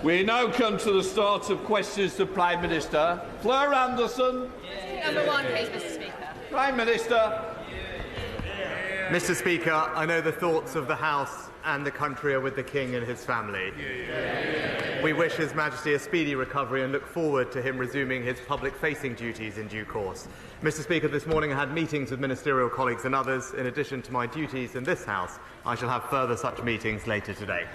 We now come to the start of questions to Prime Minister. Fleur Anderson. Number one, please, Mr. Speaker. Prime Minister. Mr. Speaker, I know the thoughts of the House and the country are with the King and his family. We wish His Majesty a speedy recovery and look forward to him resuming his public-facing duties in due course. Mr. Speaker, this morning I had meetings with ministerial colleagues and others. In addition to my duties in this House, I shall have further such meetings later today.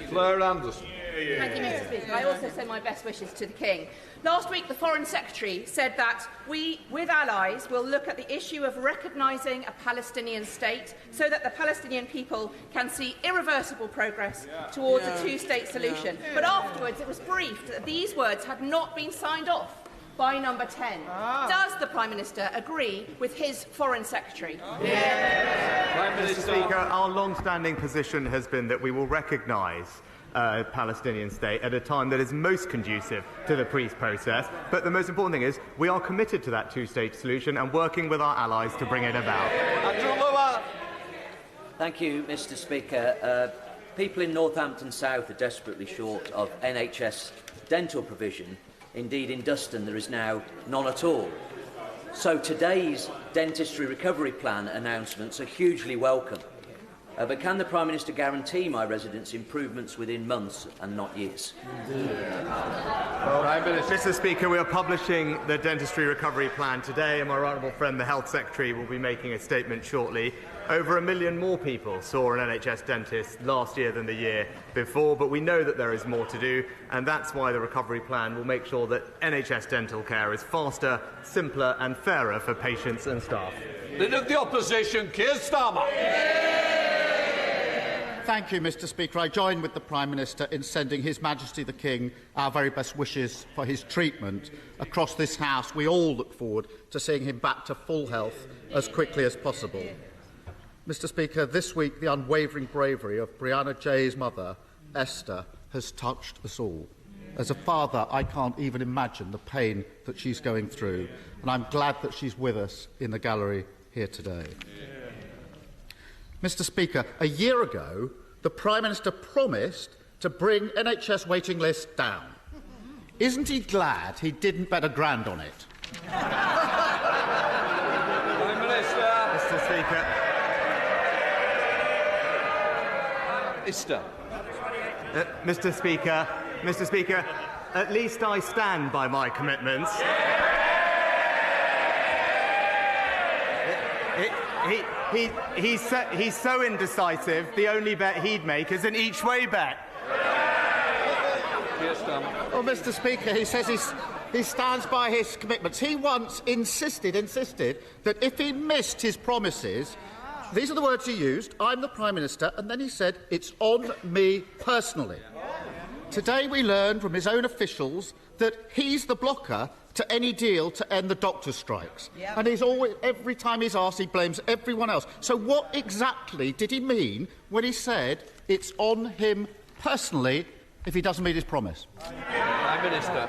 Fleur Anderson. Thank you, Mr. Speaker. I also send my best wishes to the King. Last week, the Foreign Secretary said that we, with allies, will look at the issue of recognising a Palestinian state so that the Palestinian people can see irreversible progress towards a two-state solution. But afterwards, it was briefed that these words had not been signed off by Number 10. Does the Prime Minister agree with his Foreign Secretary? Prime Minister. Mr. Speaker, our long-standing position has been that we will recognise a Palestinian state at a time that is most conducive to the peace process. But the most important thing is we are committed to that two-state solution and working with our allies to bring it about. Thank you, Mr. Speaker. People in Northampton South are desperately short of NHS dental provision. Indeed, in Duston there is now none at all. So today's dentistry recovery plan announcements are hugely welcome. But can the Prime Minister guarantee my residents improvements within months and not years? Mr. Speaker, we are publishing the dentistry recovery plan today, and my honourable friend, the Health Secretary, will be making a statement shortly. Over 1 million more people saw an NHS dentist last year than the year before, but we know that there is more to do, and that's why the recovery plan will make sure that NHS dental care is faster, simpler and fairer for patients and staff. Leader of the Opposition, Keir Starmer. Thank you, Mr. Speaker. I join with the Prime Minister in sending His Majesty the King our very best wishes for his treatment. Across this House, we all look forward to seeing him back to full health as quickly as possible. Mr. Speaker, this week the unwavering bravery of Brianna Jay's mother, Esther, has touched us all. As a father, I can't even imagine the pain that she's going through, and I'm glad that she's with us in the gallery here today. Mr. Speaker, a year ago, the Prime Minister promised to bring NHS waiting lists down. Isn't he glad he didn't bet £1,000 on it? Prime Minister. Mr. Speaker. Mr. Speaker, at least I stand by my commitments. He's so indecisive, the only bet he'd make is an each-way bet. Well, Mr. Speaker, he says he stands by his commitments. He once insisted that if he missed his promises, these are the words he used, I'm the Prime Minister, and then he said, it's on me personally. Today we learned from his own officials that he's the blocker to any deal to end the doctors' strikes. Yep. And he's always, every time he's asked, he blames everyone else. So what exactly did he mean when he said it's on him personally if he doesn't meet his promise? Prime Minister.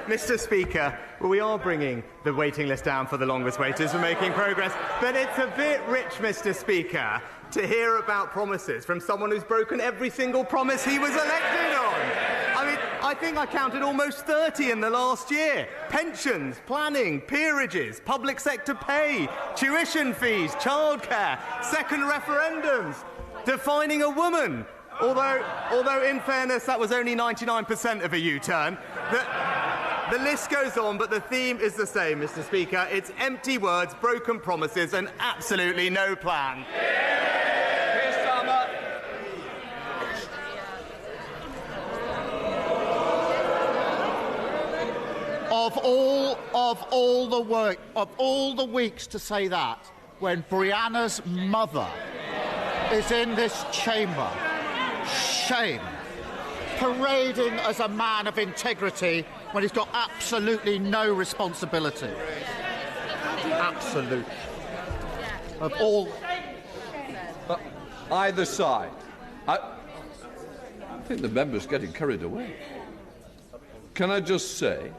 Mr. Speaker, well, we are bringing the waiting list down for the longest waiters. We're making progress. But it's a bit rich, Mr. Speaker, to hear about promises from someone who's broken every single promise he was elected on. I mean, I think I counted almost 30 in the last year. Pensions, planning, peerages, public sector pay, tuition fees, childcare, second referendums, defining a woman. Although, in fairness, that was only 99% of a U-turn. The list goes on, but the theme is the same, Mr. Speaker. It's empty words, broken promises, and absolutely no plan. Keir Starmer. Of all the weeks to say that, when Brianna's mother is in this chamber, shame, parading as a man of integrity when he's got absolutely no responsibility. Absolute. Of all. Either side. I think the member's getting carried away. Can I just say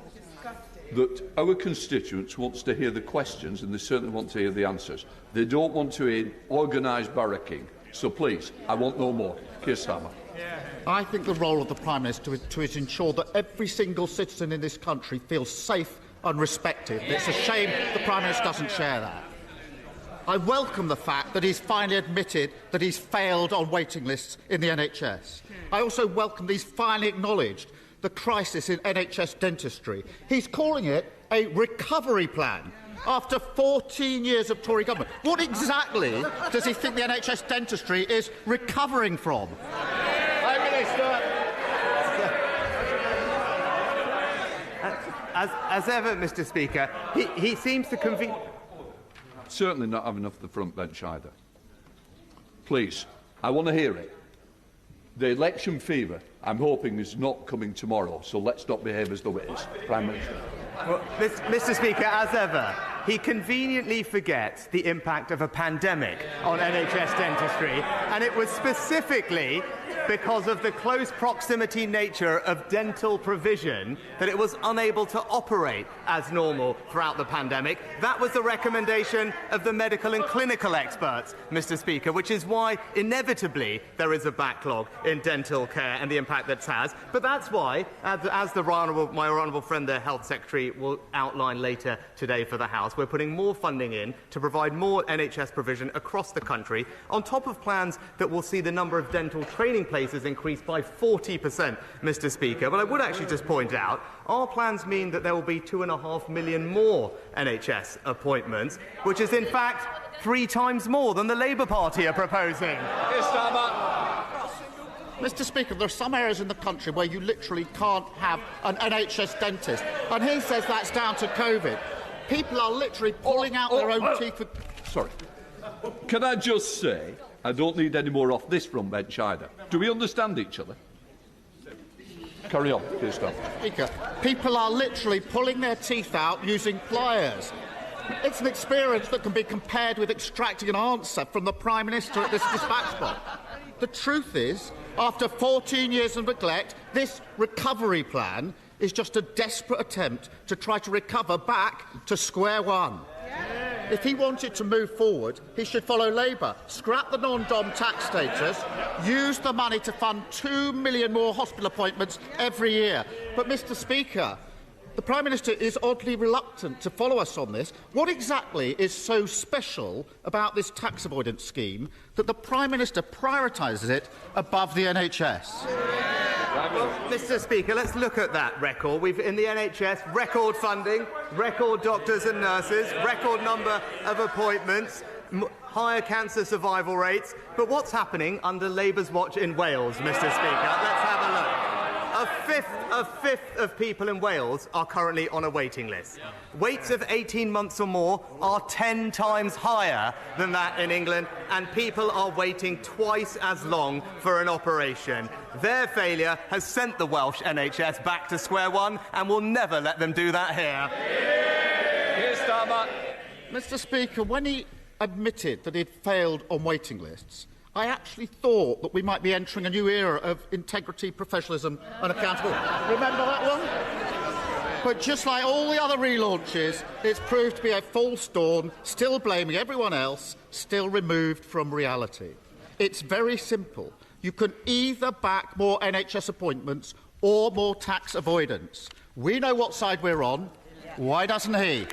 that our constituents want to hear the questions and they certainly want to hear the answers. They don't want to hear organised barracking. So please, I want no more. Keir Starmer. I think the role of the Prime Minister is to ensure that every single citizen in this country feels safe and respected. It's a shame the Prime Minister doesn't share that. I welcome the fact that he's finally admitted that he's failed on waiting lists in the NHS. I also welcome that he's finally acknowledged the crisis in NHS dentistry. He's calling it a recovery plan after 14 years of Tory government. What exactly does he think the NHS dentistry is recovering from? Prime Minister. As ever, Mr. Speaker, he seems to convene. Certainly not have enough of the front bench either. Please, I want to hear it. The election fever, I'm hoping, is not coming tomorrow, so let's not behave as though it is. Prime Minister. Well, Mr. Speaker, as ever, he conveniently forgets the impact of a pandemic on NHS dentistry, and it was specifically because of the close proximity nature of dental provision that it was unable to operate as normal throughout the pandemic. That was the recommendation of the medical and clinical experts, Mr. Speaker, which is why inevitably there is a backlog in dental care and the impact that it has. But that's why, as my honourable friend, the Health Secretary, will outline later today for the House, we're putting more funding in to provide more NHS provision across the country, on top of plans that will see the number of dental training places increased by 40%, Mr. Speaker. But I would actually just point out, our plans mean that there will be 2.5 million more NHS appointments, which is in fact 3 times more than the Labour Party are proposing. Mr. Speaker, there are some areas in the country where you literally can't have an NHS dentist, and he says that's down to COVID. People are literally pulling out their own teeth. Sorry. Can I just say, I don't need any more off this front bench either. Do we understand each other? Carry on, Keir Starmer. Speaker, people are literally pulling their teeth out using pliers. It's an experience that can be compared with extracting an answer from the Prime Minister at this dispatch box. The truth is, after 14 years of neglect, this recovery plan is just a desperate attempt to try to recover back to square one. If he wanted to move forward, he should follow Labour, scrap the non-dom tax status, use the money to fund 2 million more hospital appointments every year. But, Mr. Speaker, the Prime Minister is oddly reluctant to follow us on this. What exactly is so special about this tax avoidance scheme that the Prime Minister prioritises it above the NHS? Well, Mr. Speaker, let's look at that record. We've, in the NHS, record funding, record doctors and nurses, record number of appointments, higher cancer survival rates. But what's happening under Labour's watch in Wales, Mr. Speaker? Let's have a look. A fifth of people in Wales are currently on a waiting list. Waits of 18 months or more are 10 times higher than that in England, and people are waiting twice as long for an operation. Their failure has sent the Welsh NHS back to square one, and will never let them do that here. Keir Starmer. Mr. Speaker, when he admitted that he'd failed on waiting lists, I actually thought that we might be entering a new era of integrity, professionalism and accountability. Remember that one? But just like all the other relaunches, it's proved to be a false dawn, still blaming everyone else, still removed from reality. It's very simple. You can either back more NHS appointments or more tax avoidance. We know what side we're on. Why doesn't he?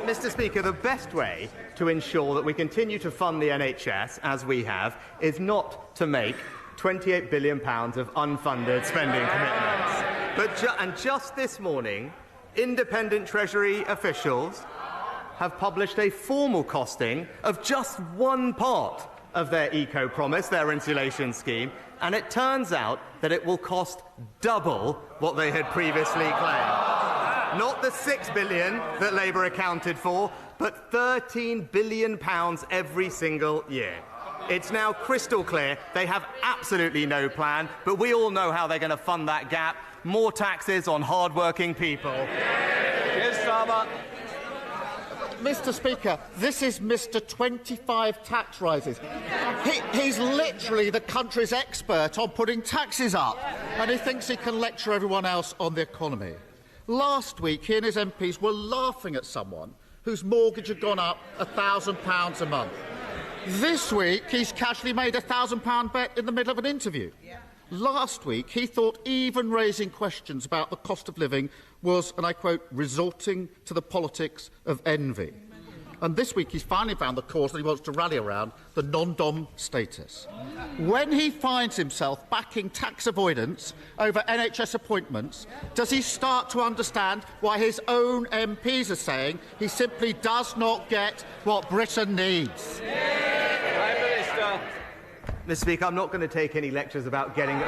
Mr. Speaker, the best way to ensure that we continue to fund the NHS, as we have, is not to make £28 billion of unfunded spending commitments. And just this morning, independent Treasury officials have published a formal costing of just one part of their eco-promise, their insulation scheme, and it turns out that it will cost double what they had previously claimed. Not the £6 billion that Labour accounted for, but £13 billion every single year. It's now crystal clear they have absolutely no plan, but we all know how they're going to fund that gap. More taxes on hard-working people. Keir Starmer. Mr. Speaker, this is Mr. 25 tax rises. He's literally the country's expert on putting taxes up, and he thinks he can lecture everyone else on the economy. Last week, he and his MPs were laughing at someone whose mortgage had gone up £1,000 a month. This week, he's casually made a £1,000 bet in the middle of an interview. Last week, he thought even raising questions about the cost of living was, and I quote, resorting to the politics of envy. And this week, he's finally found the cause that he wants to rally around, the non-dom status. When he finds himself backing tax avoidance over NHS appointments, does he start to understand why his own MPs are saying he simply does not get what Britain needs? Prime Minister. Mr. Speaker, I'm not going to take any lectures about getting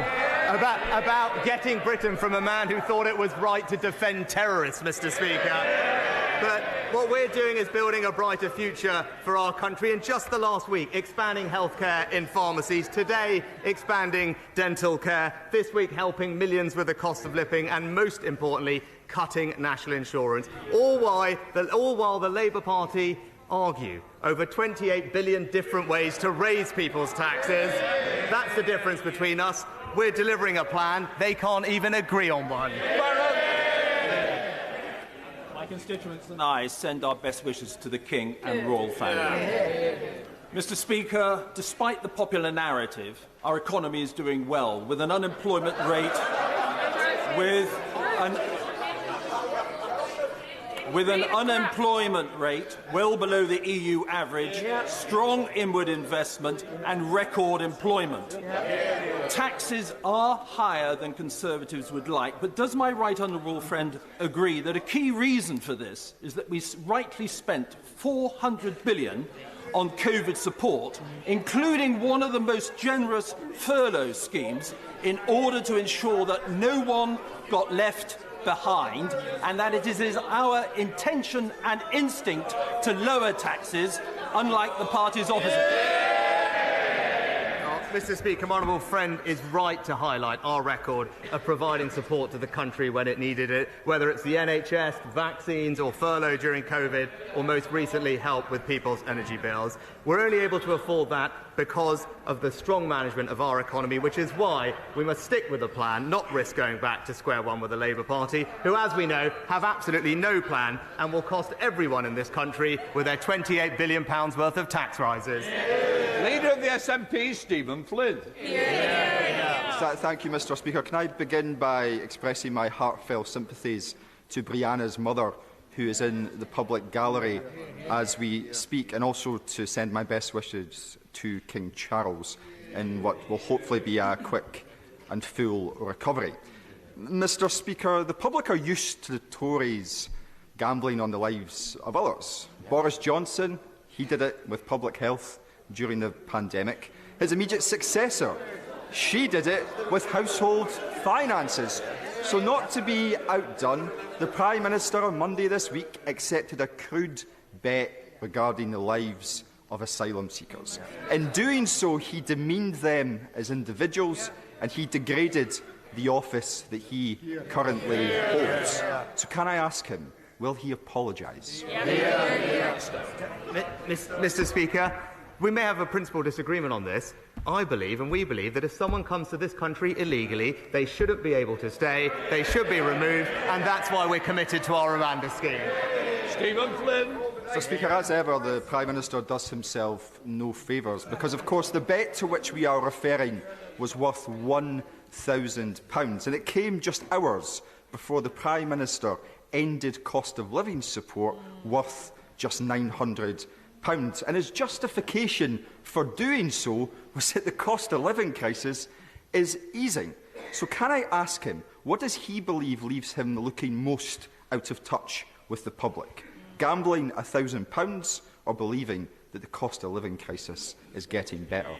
Britain from a man who thought it was right to defend terrorists, Mr. Speaker. But what we're doing is building a brighter future for our country. And just the last week, expanding healthcare in pharmacies. Today, expanding dental care. This week, helping millions with the cost of living. And most importantly, cutting national insurance. All while the Labour Party argue over 28 billion different ways to raise people's taxes. That's the difference between us. We're delivering a plan. They can't even agree on one. My constituents and I send our best wishes to the King and royal family. Mr. Speaker, despite the popular narrative, our economy is doing well, with an unemployment rate well below the EU average, strong inward investment and record employment. Taxes are higher than Conservatives would like, but does my right honourable friend agree that a key reason for this is that we rightly spent £400 billion on COVID support, including one of the most generous furlough schemes, in order to ensure that no one got left behind, and that it is our intention and instinct to lower taxes, unlike the parties opposite. Mr. Speaker, my honourable friend is right to highlight our record of providing support to the country when it needed it, whether it's the NHS, vaccines or furlough during COVID, or most recently help with people's energy bills. We're only able to afford that because of the strong management of our economy, which is why we must stick with the plan, not risk going back to square one with the Labour Party, who, as we know, have absolutely no plan and will cost everyone in this country with their £28 billion worth of tax rises. Leader of the SNP, Stephen Flynn. Thank you, Mr. Speaker. Can I begin by expressing my heartfelt sympathies to Brianna's mother, who is in the public gallery as we speak, and also to send my best wishes to King Charles in what will hopefully be a quick and full recovery. Mr. Speaker, the public are used to the Tories gambling on the lives of others. Boris Johnson, he did it with public health during the pandemic. His immediate successor, she did it with household finances. So, not to be outdone, the Prime Minister on Monday this week accepted a crude bet regarding the lives of asylum seekers. In doing so, he demeaned them as individuals and he degraded the office that he currently holds. So, can I ask him, will he apologise? Mr. Speaker, we may have a principal disagreement on this. I believe, and we believe, that if someone comes to this country illegally, they shouldn't be able to stay, they should be removed, and that's why we're committed to our Rwanda scheme. Stephen Flynn. Mr. Speaker, as ever, the Prime Minister does himself no favours, because, of course, the bet to which we are referring was worth £1,000, and it came just hours before the Prime Minister ended cost of living support worth just £900. And his justification for doing so was that the cost of living crisis is easing. So can I ask him, what does he believe leaves him looking most out of touch with the public? Gambling £1,000 or believing that the cost of living crisis is getting better?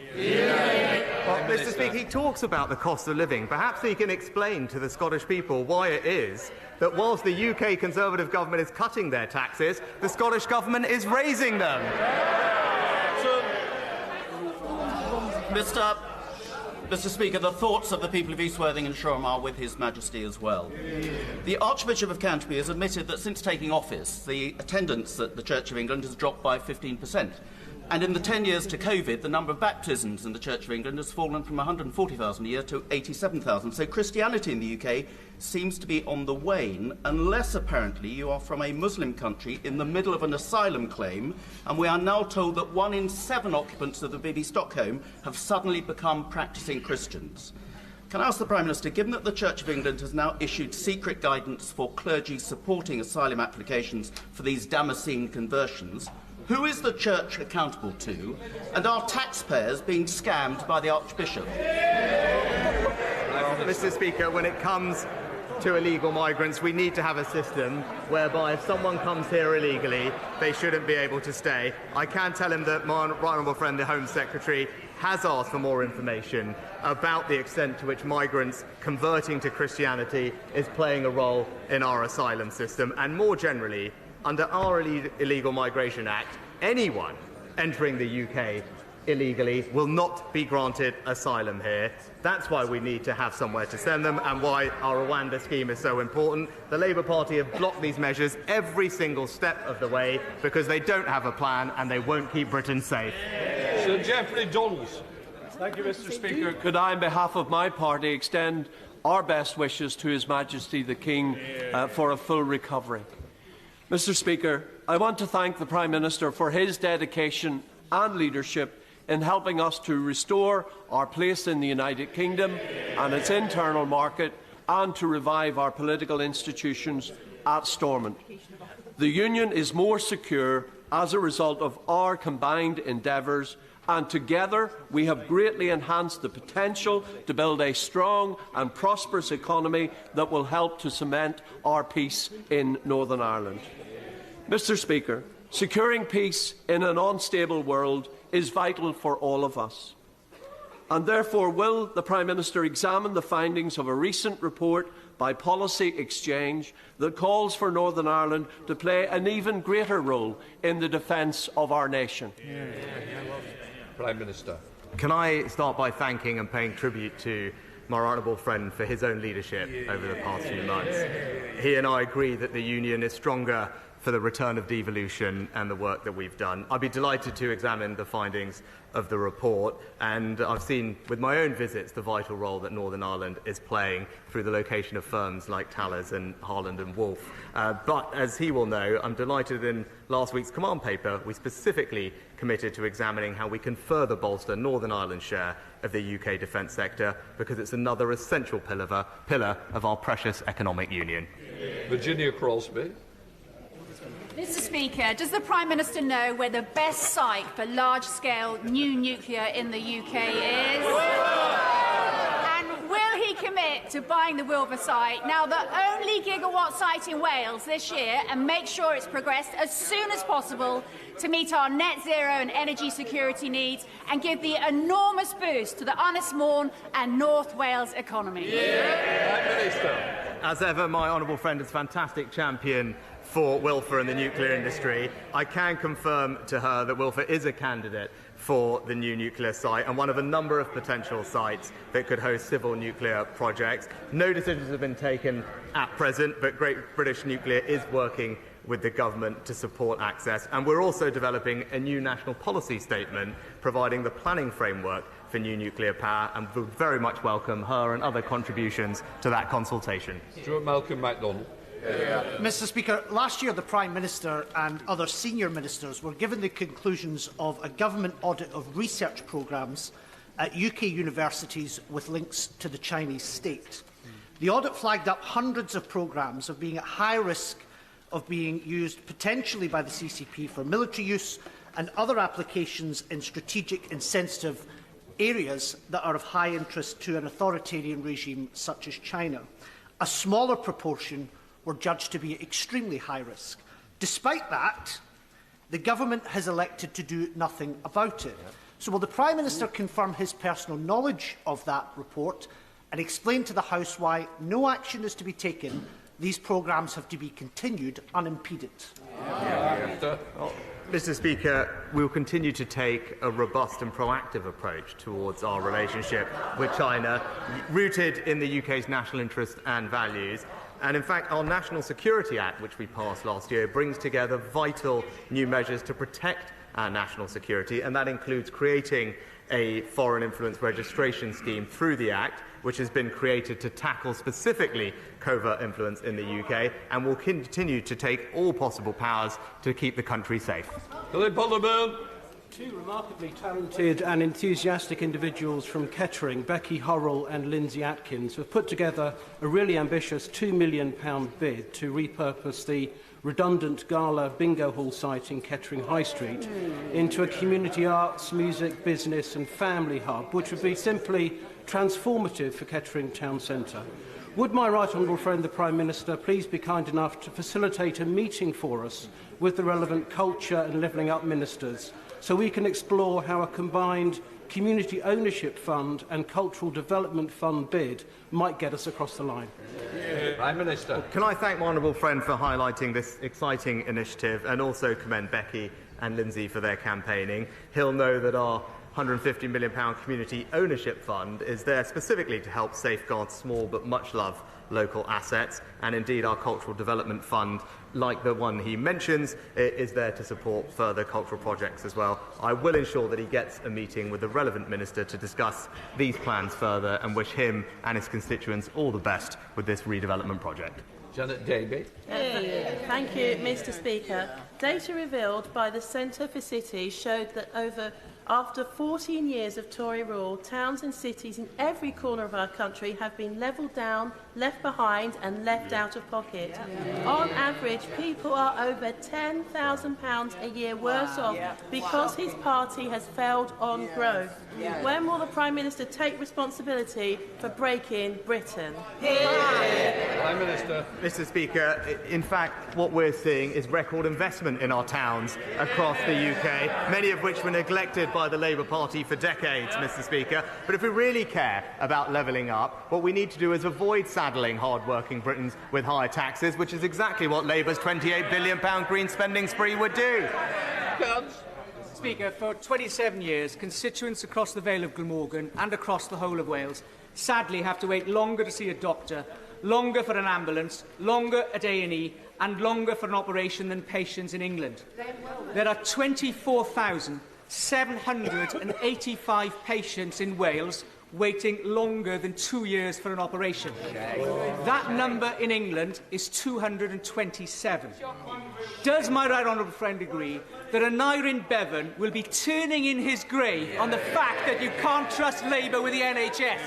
Well, Mr. Speaker, he talks about the cost of living. Perhaps he can explain to the Scottish people why it is that whilst the UK Conservative government is cutting their taxes, the Scottish government is raising them. Mr. Speaker, the thoughts of the people of East Worthing and Shoreham are with His Majesty as well. The Archbishop of Canterbury has admitted that since taking office, the attendance at the Church of England has dropped by 15%. And in the 10 years to COVID, the number of baptisms in the Church of England has fallen from 140,000 a year to 87,000. So Christianity in the UK seems to be on the wane, unless apparently you are from a Muslim country in the middle of an asylum claim, and we are now told that 1 in 7 occupants of the BB Stockholm have suddenly become practising Christians. Can I ask the Prime Minister, given that the Church of England has now issued secret guidance for clergy supporting asylum applications for these Damascene conversions, who is the Church accountable to, and are taxpayers being scammed by the Archbishop? Mr. Speaker, when it comes to illegal migrants, we need to have a system whereby if someone comes here illegally, they shouldn't be able to stay. I can tell him that my right honourable friend, the Home Secretary, has asked for more information about the extent to which migrants converting to Christianity is playing a role in our asylum system, and more generally, under our Illegal Migration Act, anyone entering the UK illegally will not be granted asylum here. That's why we need to have somewhere to send them and why our Rwanda scheme is so important. The Labour Party have blocked these measures every single step of the way because they don't have a plan and they won't keep Britain safe. Sir Geoffrey Donaldson. Thank you, Mr. Speaker. Could I, on behalf of my party, extend our best wishes to His Majesty the King for a full recovery. Mr. Speaker, I want to thank the Prime Minister for his dedication and leadership in helping us to restore our place in the United Kingdom and its internal market and to revive our political institutions at Stormont. The Union is more secure as a result of our combined endeavours, and together we have greatly enhanced the potential to build a strong and prosperous economy that will help to cement our peace in Northern Ireland. Mr. Speaker, securing peace in an unstable world is vital for all of us. And therefore, will the Prime Minister examine the findings of a recent report by Policy Exchange that calls for Northern Ireland to play an even greater role in the defence of our nation? Prime Minister. Can I start by thanking and paying tribute to my honourable friend for his own leadership over the past few months. He and I agree that the Union is stronger for the return of devolution and the work that we've done. I'd be delighted to examine the findings of the report, and I've seen with my own visits the vital role that Northern Ireland is playing through the location of firms like Tallers and Harland and Wolff. But as he will know, I'm delighted in last week's command paper we specifically committed to examining how we can further bolster Northern Ireland's share of the UK defence sector, because it's another essential pillar of our precious economic union. Virginia Crosby. Mr. Speaker, does the Prime Minister know where the best site for large-scale new nuclear in the UK is? And will he commit to buying the Wilver site, now the only gigawatt site in Wales this year, and make sure it's progressed as soon as possible to meet our net zero and energy security needs and give the enormous boost to the Ynys Môn and North Wales economy? Prime Minister. As ever, my honourable friend is a fantastic champion for Wilfer and the nuclear industry. I can confirm to her that Wilfer is a candidate for the new nuclear site and one of a number of potential sites that could host civil nuclear projects. No decisions have been taken at present, but Great British Nuclear is working with the government to support access, and we're also developing a new national policy statement providing the planning framework for new nuclear power, and would very much welcome her and other contributions to that consultation. Stuart Malcolm MacDonald. Mr. Speaker, last year the Prime Minister and other senior ministers were given the conclusions of a government audit of research programmes at UK universities with links to the Chinese state. The audit flagged up hundreds of programmes of being at high risk of being used potentially by the CCP for military use and other applications in strategic and sensitive areas that are of high interest to an authoritarian regime such as China. A smaller proportion were judged to be extremely high risk. Despite that, the government has elected to do nothing about it. So will the Prime Minister confirm his personal knowledge of that report and explain to the House why no action is to be taken? These programmes have to be continued unimpeded. Mr. Speaker, we will continue to take a robust and proactive approach towards our relationship with China, rooted in the UK's national interest and values. And in fact, our National Security Act, which we passed last year, brings together vital new measures to protect our national security, and that includes creating a foreign influence registration scheme through the Act, which has been created to tackle specifically covert influence in the UK, and will continue to take all possible powers to keep the country safe. Two remarkably talented and enthusiastic individuals from Kettering, Becky Hurrell and Lindsay Atkins, have put together a really ambitious £2 million bid to repurpose the redundant Gala Bingo Hall site in Kettering High Street into a community arts, music, business and family hub, which would be simply transformative for Kettering Town Centre. Would my right honourable friend, the Prime Minister, please be kind enough to facilitate a meeting for us with the relevant culture and levelling up ministers, so we can explore how a combined community ownership fund and cultural development fund bid might get us across the line? Prime Minister. Well, can I thank my honourable friend for highlighting this exciting initiative, and also commend Becky and Lindsay for their campaigning. He'll know that our £150 million community ownership fund is there specifically to help safeguard small but much loved local assets, and indeed our cultural development fund, like the one he mentions, is there to support further cultural projects as well. I will ensure that he gets a meeting with the relevant minister to discuss these plans further, and wish him and his constituents all the best with this redevelopment project. Janet Davey. Thank you, Mr. Speaker. Data revealed by the Centre for Cities showed that after 14 years of Tory rule, towns and cities in every corner of our country have been levelled down, left behind and left out of pocket. On average, people are over £10,000 a year worse off because his party has failed on growth. When will the Prime Minister take responsibility for breaking Britain? Prime Minister. Mr. Speaker, in fact, what we're seeing is record investment in our towns across the UK, many of which were neglected by the Labour Party for decades, Mr. Speaker. But if we really care about levelling up, what we need to do is avoid saddling hard-working Britons with higher taxes, which is exactly what Labour's £28 billion green spending spree would do. Speaker, for 27 years, constituents across the Vale of Glamorgan and across the whole of Wales sadly have to wait longer to see a doctor, longer for an ambulance, longer at A&E and longer for an operation than patients in England. There are 24,785 patients in Wales waiting longer than 2 years for an operation. That number in England is 227. Does my right honourable friend agree that Aneurin Bevan will be turning in his grave on the fact that you can't trust Labour with the NHS?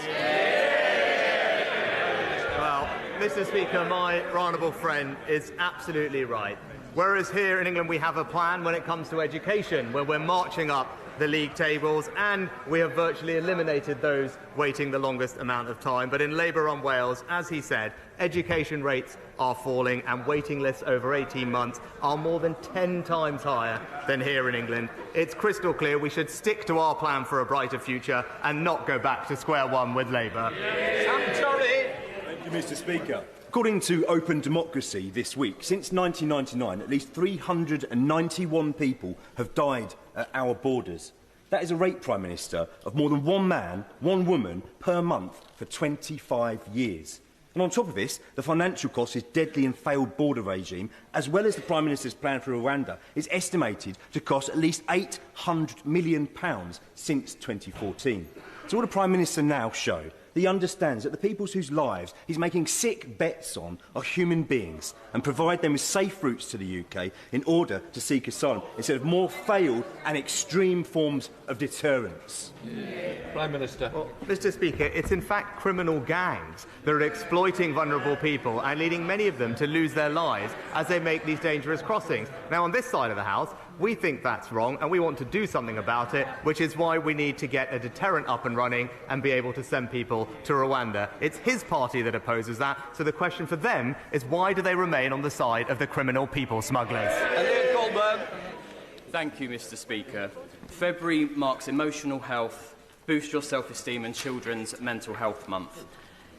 Well, Mr. Speaker, my right honourable friend is absolutely right. Whereas here in England we have a plan when it comes to education, where we're marching up the league tables, and we have virtually eliminated those waiting the longest amount of time. But in Labour-run Wales, as he said, education rates are falling and waiting lists over 18 months are more than 10 times higher than here in England. It's crystal clear we should stick to our plan for a brighter future and not go back to square one with Labour. Thank you, Mr. Speaker. According to Open Democracy this week, since 1999, at least 391 people have died at our borders. That is a rate, Prime Minister, of more than one man, one woman per month for 25 years. And on top of this, the financial cost of this deadly and failed border regime, as well as the Prime Minister's plan for Rwanda, is estimated to cost at least £800 million since 2014. So will the Prime Minister now show that he understands that the people whose lives he's making sick bets on are human beings, and provide them with safe routes to the UK in order to seek asylum, instead of more failed and extreme forms of deterrence? Prime Minister. Well, Mr. Speaker, it's in fact criminal gangs that are exploiting vulnerable people and leading many of them to lose their lives as they make these dangerous crossings. Now, on this side of the House, we think that's wrong and we want to do something about it, which is why we need to get a deterrent up and running and be able to send people to Rwanda. It's his party that opposes that, so the question for them is, why do they remain on the side of the criminal people smugglers? Thank you, Mr. Speaker. February marks Emotional Health, Boost Your Self-Esteem and Children's Mental Health Month.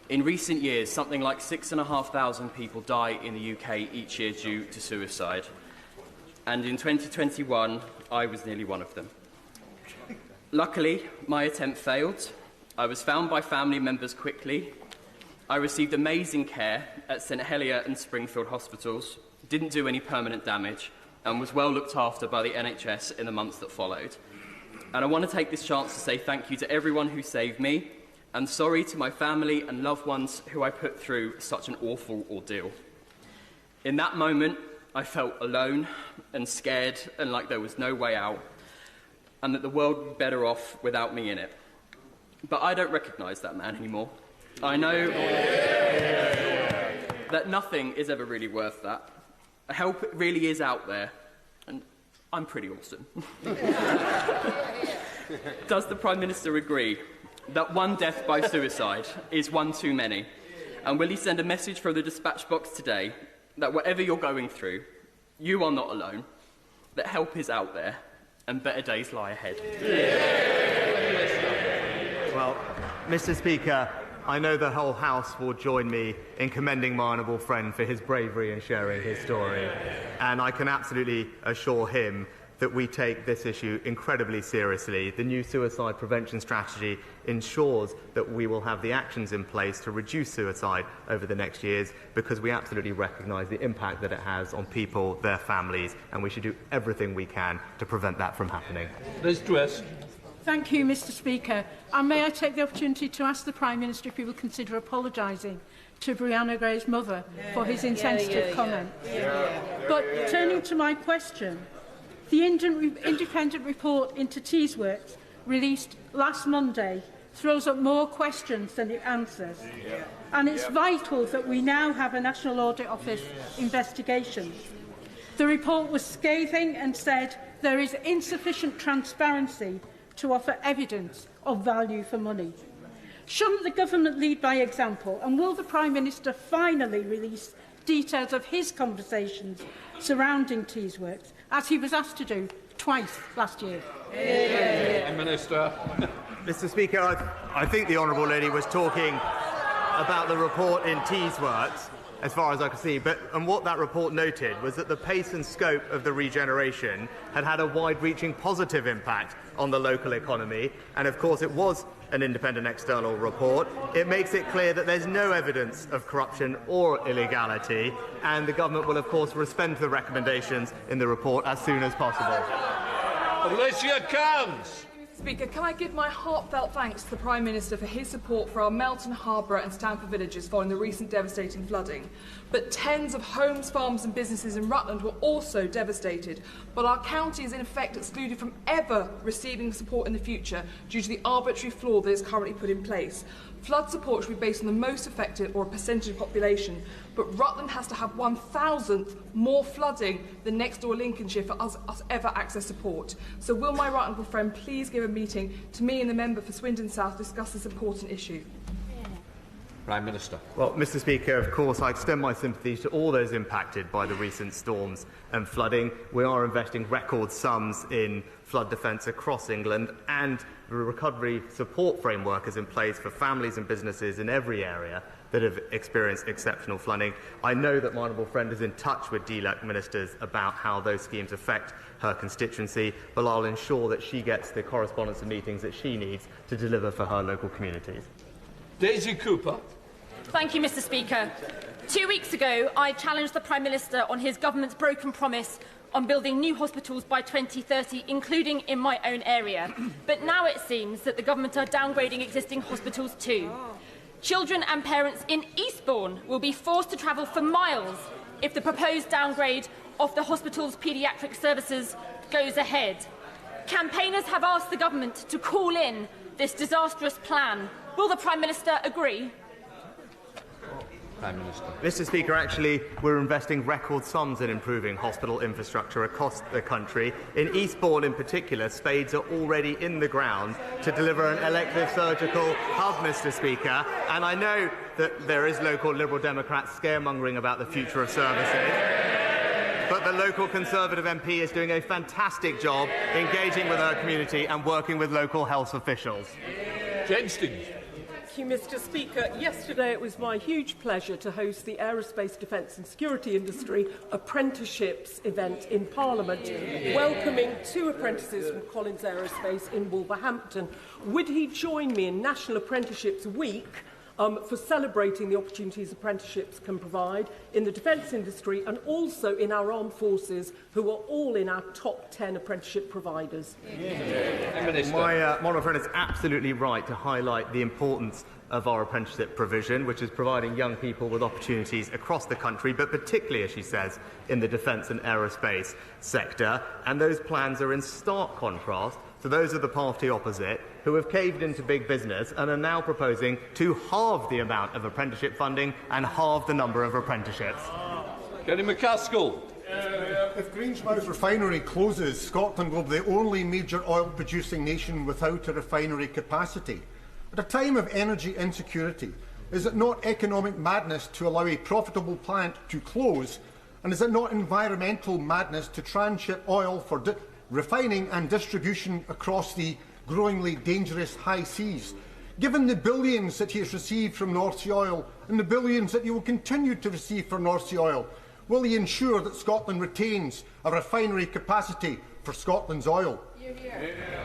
In recent years, something like 6,500 people die in the UK each year due to suicide. And in 2021, I was nearly one of them. Luckily, my attempt failed. I was found by family members quickly. I received amazing care at St Helier and Springfield hospitals, didn't do any permanent damage, and was well looked after by the NHS in the months that followed. And I want to take this chance to say thank you to everyone who saved me, and sorry to my family and loved ones who I put through such an awful ordeal. In that moment, I felt alone and scared and like there was no way out, and that the world would be better off without me in it. But I don't recognise that man anymore. I know that nothing is ever really worth that. Help really is out there, and I'm pretty awesome. Does the Prime Minister agree that one death by suicide is one too many? And will he send a message from the dispatch box today that whatever you're going through, you are not alone, that help is out there, and better days lie ahead? Well, Mr. Speaker, I know the whole House will join me in commending my honourable friend for his bravery in sharing his story. And I can absolutely assure him that we take this issue incredibly seriously. The new suicide prevention strategy ensures that we will have the actions in place to reduce suicide over the next years, because we absolutely recognise the impact that it has on people, their families, and we should do everything we can to prevent that from happening. Liz Truss. Thank you, Mr. Speaker. And may I take the opportunity to ask the Prime Minister if he will consider apologising to Brianna Gray's mother for his insensitive comment. But turning to my question, the independent report into Teesworks, released last Monday, throws up more questions than it answers. And it's vital that we now have a National Audit Office investigation. The report was scathing and said there is insufficient transparency to offer evidence of value for money. Shouldn't the government lead by example, and will the Prime Minister finally release details of his conversations surrounding Teesworks, as he was asked to do twice last year? Minister. Mr. Speaker, I think the honourable lady was talking about the report in Teesworks, as far as I can see, and what that report noted was that the pace and scope of the regeneration had had a wide-reaching positive impact on the local economy, and of course it was an independent external report. It makes it clear that there's no evidence of corruption or illegality, and the government will of course respond to the recommendations in the report as soon as possible. Alicia Cairns. Speaker, can I give my heartfelt thanks to the Prime Minister for his support for our Melton, Harborough and Stamford villages following the recent devastating flooding. But tens of homes, farms and businesses in Rutland were also devastated. But our county is in effect excluded from ever receiving support in the future due to the arbitrary flaw that is currently put in place. Flood support should be based on the most affected or a percentage of population, but Rutland has to have 1,000th more flooding than next door Lincolnshire for us ever access support. So will my right honourable friend please give a meeting to me and the member for Swindon South to discuss this important issue? Prime Minister. Well, Mr. Speaker, of course, I extend my sympathies to all those impacted by the recent storms and flooding. We are investing record sums in flood defence across England, and the recovery support framework is in place for families and businesses in every area that have experienced exceptional flooding. I know that my honourable friend is in touch with DLUC ministers about how those schemes affect her constituency, but I'll ensure that she gets the correspondence and meetings that she needs to deliver for her local communities. Daisy Cooper. Thank you, Mr. Speaker. 2 weeks ago, I challenged the Prime Minister on his government's broken promise on building new hospitals by 2030, including in my own area. But now it seems that the government are downgrading existing hospitals too. Children and parents in Eastbourne will be forced to travel for miles if the proposed downgrade of the hospital's paediatric services goes ahead. Campaigners have asked the government to call in this disastrous plan. Will the Prime Minister agree? Prime Minister. Mr. Speaker, actually, we're investing record sums in improving hospital infrastructure across the country. In Eastbourne, in particular, spades are already in the ground to deliver an elective surgical hub, Mr. Speaker. And I know that there is local Liberal Democrat scaremongering about the future of services. But the local Conservative MP is doing a fantastic job engaging with her community and working with local health officials. Jenstings. Thank you, Mr. Speaker. Yesterday it was my huge pleasure to host the Aerospace Defence and Security Industry Apprenticeships event in Parliament, welcoming 2 apprentices from Collins Aerospace in Wolverhampton. Would he join me in National Apprenticeships Week for celebrating the opportunities apprenticeships can provide in the defence industry and also in our armed forces, who are all in our top 10 apprenticeship providers. My honourable friend is absolutely right to highlight the importance of our apprenticeship provision, which is providing young people with opportunities across the country, but particularly, as she says, in the defence and aerospace sector. And those plans are in stark contrast to those of the party opposite, who have caved into big business and are now proposing to halve the amount of apprenticeship funding and halve the number of apprenticeships. Kenny McCaskill. If Grangemouth refinery closes, Scotland will be the only major oil-producing nation without a refinery capacity. At a time of energy insecurity, is it not economic madness to allow a profitable plant to close? And is it not environmental madness to transship oil for refining and distribution across the growingly dangerous high seas? Given the billions that he has received from North Sea oil and the billions that he will continue to receive from North Sea oil, will he ensure that Scotland retains a refinery capacity for Scotland's oil?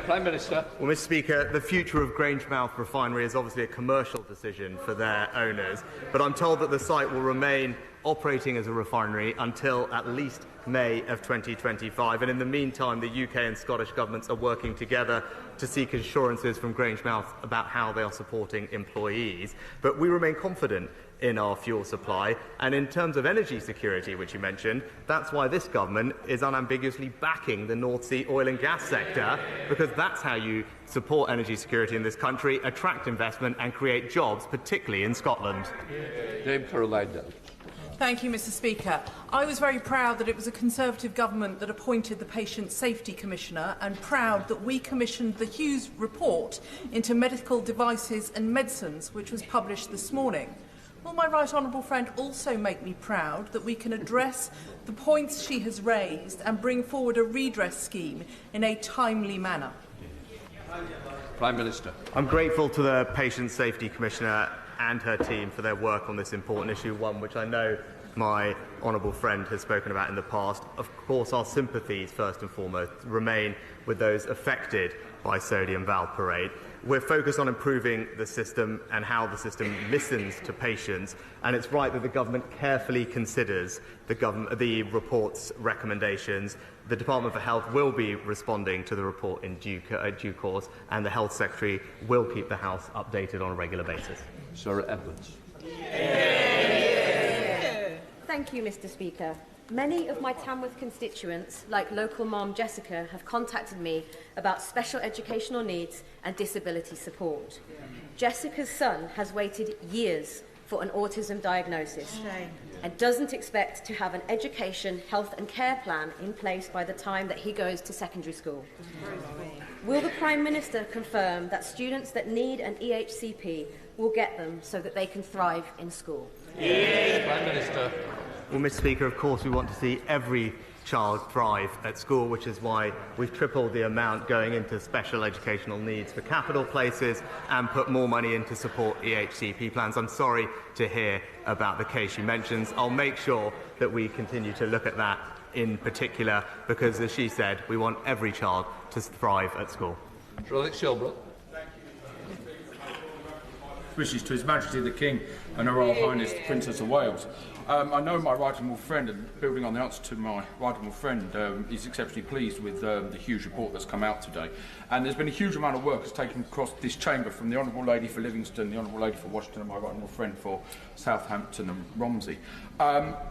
Prime Minister. Well, Mr. Speaker, the future of Grangemouth refinery is obviously a commercial decision for their owners, but I'm told that the site will remain operating as a refinery until at least May of 2025. And in the meantime, the UK and Scottish governments are working together to seek assurances from Grangemouth about how they are supporting employees. But we remain confident in our fuel supply. And in terms of energy security, which you mentioned, that's why this government is unambiguously backing the North Sea oil and gas sector, because that's how you support energy security in this country, attract investment and create jobs, particularly in Scotland. Dame Caroline Dell. Thank you, Mr. Speaker. I was very proud that it was a Conservative government that appointed the Patient Safety Commissioner, and proud that we commissioned the Hughes report into medical devices and medicines, which was published this morning. Will my right honourable friend also make me proud that we can address the points she has raised and bring forward a redress scheme in a timely manner? Prime Minister. I'm grateful to the Patient Safety Commissioner and her team for their work on this important issue, one which I know my honourable friend has spoken about in the past. Of course, our sympathies, first and foremost, remain with those affected by sodium valproate. We're focused on improving the system and how the system listens to patients, and it's right that the government carefully considers the report's recommendations. The Department for Health will be responding to the report in due course, and the Health Secretary will keep the House updated on a regular basis. Sarah Edwards. Thank you, Mr. Speaker. Many of my Tamworth constituents, like local mom Jessica, have contacted me about special educational needs and disability support. Jessica's son has waited years for an autism diagnosis and doesn't expect to have an education, health and care plan in place by the time that he goes to secondary school. Will the Prime Minister confirm that students that need an EHCP will get them so that they can thrive in school? Prime Minister. Well, Mr. Speaker, of course we want to see every child thrive at school, which is why we've tripled the amount going into special educational needs for capital places and put more money in to support EHCP plans. I'm sorry to hear about the case you mentions. I'll make sure that we continue to look at that in particular, because, as she said, we want every child to thrive at school. Alex Shelbrooke. Wishes to His Majesty the King and Her Royal Highness the Princess of Wales. I know my right honourable friend, and building on the answer to my right honourable friend, is exceptionally pleased with the Hughes report that's come out today. And there's been a huge amount of work that's taken across this chamber, from the Honourable Lady for Livingston, the Honourable Lady for Washington, and my right honourable friend for Southampton and Romsey.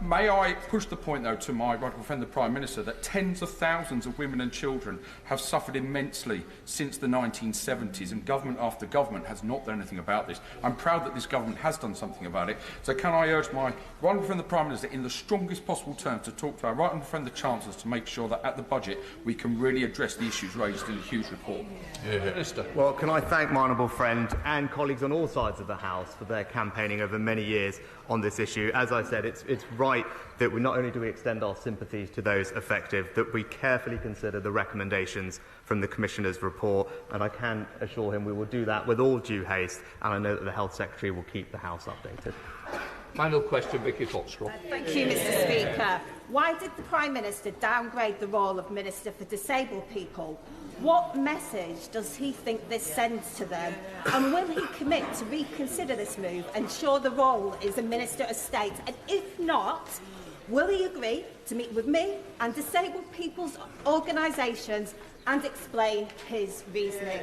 May I push the point, though, to my right honourable friend, the Prime Minister, that tens of thousands of women and children have suffered immensely since the 1970s, and government after government has not done anything about this. I'm proud that this government has done something about it. So can I urge my right honourable friend, the Prime Minister, in the strongest possible terms, to talk to our right honourable friend, the Chancellors, to make sure that at the budget we can really address the issues raised in the Hughes report. Minister. Well, can I thank my honourable friend and colleagues on all sides of the House for their campaigning over many years on this issue. As I said, it's right that we not only do we extend our sympathies to those affected, that we carefully consider the recommendations from the Commissioner's report, and I can assure him we will do that with all due haste, and I know that the Health Secretary will keep the House updated. Final question, Vicky Foxcroft. Thank you, Mr. Speaker. Why did the Prime Minister downgrade the role of Minister for Disabled People? What message does he think this sends to them? And will he commit to reconsider this move and ensure the role is a Minister of State? And if not, will he agree to meet with me and disabled people's organisations and explain his reasoning?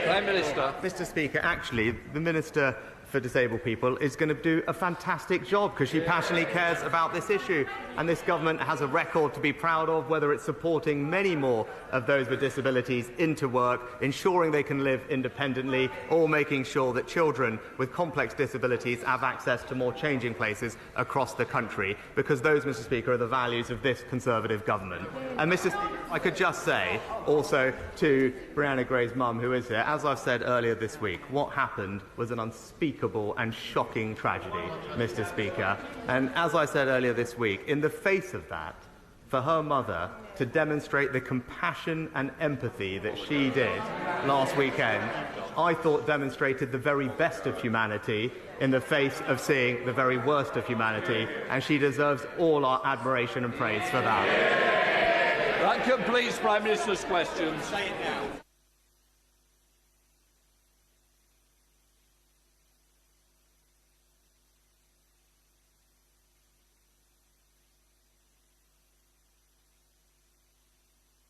Prime Minister. Mr. Speaker, actually, the Minister for Disabled People is going to do a fantastic job because she passionately cares about this issue, and this government has a record to be proud of, whether it's supporting many more of those with disabilities into work, ensuring they can live independently, or making sure that children with complex disabilities have access to more changing places across the country, because those, Mr. Speaker, are the values of this Conservative government. And Mr. Speaker, I could just say also to Brianna Gray's mum, who is here, as I've said earlier this week, what happened was an unspeakable and shocking tragedy, Mr. Speaker. And as I said earlier this week, in the face of that, for her mother to demonstrate the compassion and empathy that she did last weekend, I thought demonstrated the very best of humanity in the face of seeing the very worst of humanity, and she deserves all our admiration and praise for that. That completes Prime Minister's questions.